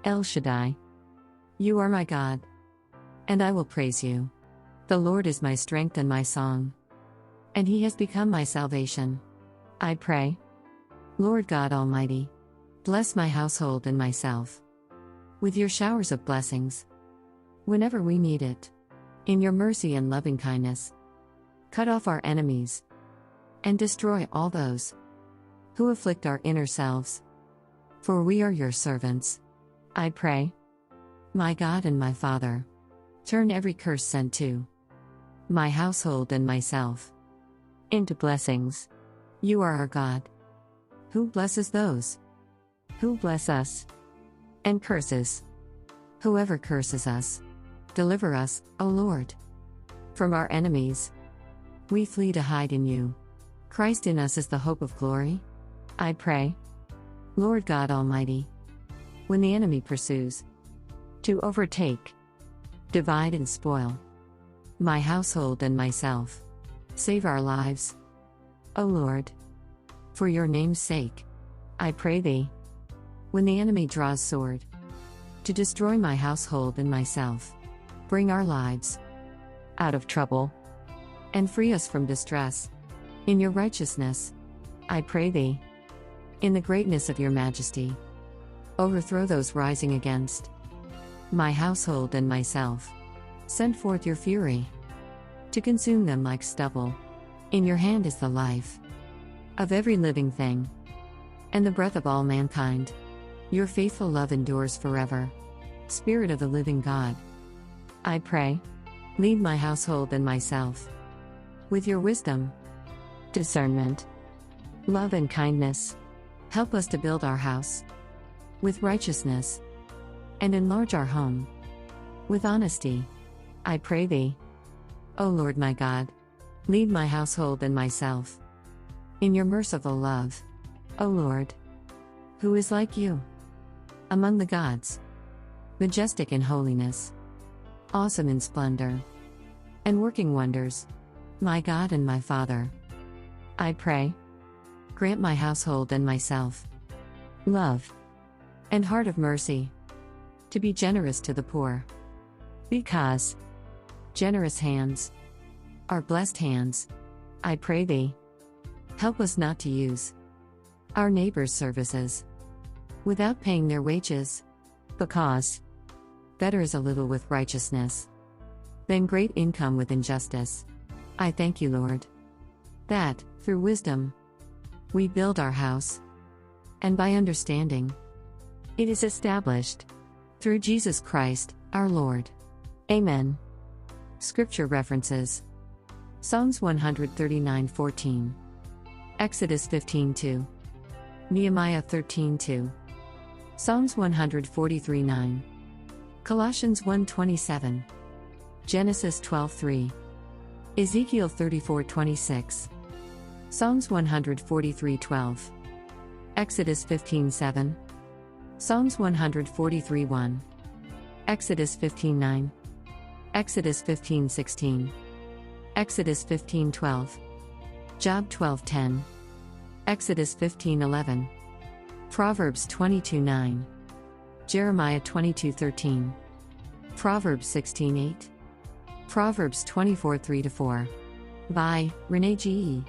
El Shaddai. You are my God, and I will praise you. The Lord is my strength and my song, and He has become my salvation. I pray. Lord God Almighty, bless my household and myself with your showers of blessings whenever we need it. In your mercy and loving kindness, cut off our enemies and destroy all those who afflict our inner selves. For we are your servants. I pray. My God and my Father, turn every curse sent to my household and myself into blessings. You are our God, who blesses those who bless us, and curses whoever curses us. Deliver us, O Lord, from our enemies. We flee to hide in you. Christ in us is the hope of glory. I pray. Lord God Almighty, when the enemy pursues to overtake, divide and spoil my household and myself, save our lives, O Lord, for your name's sake. I pray thee, when the enemy draws sword to destroy my household and myself, bring our lives out of trouble and free us from distress. In your righteousness, I pray thee, in the greatness of your majesty, overthrow those rising against my household and myself. Send forth your fury to consume them like stubble. In your hand is the life of every living thing, and the breath of all mankind. Your faithful love endures forever. Spirit of the living God, I pray, lead my household and myself with your wisdom, discernment, love and kindness. Help us to build our house with righteousness and enlarge our home with honesty. I pray thee, O Lord my God, lead my household and myself in your merciful love. O Lord, who is like you among the gods, majestic in holiness, awesome in splendor, and working wonders, my God and my Father. I pray. Grant my household and myself love and heart of mercy, to be generous to the poor, because generous hands are blessed hands. I pray thee, help us not to use our neighbors' services without paying their wages, because better is a little with righteousness than great income with injustice. I thank you, Lord, that, through wisdom, we build our house, and by understanding, it is established. Through Jesus Christ, our Lord. Amen. Scripture references: Psalms 139:14, Exodus 15:2, Nehemiah 13:2, Psalms 143:9, Colossians 1:27, Genesis 12:3, Ezekiel 34:26, Psalms 143:12, Exodus 15:7, Psalms 143:1, Exodus 15:9, Exodus 15:16, Exodus 15:12, Job 12:10, Exodus 15:11, Proverbs 22:9, Jeremiah 22:13, Proverbs 16:8, Proverbs 24:3-4. By Rene G.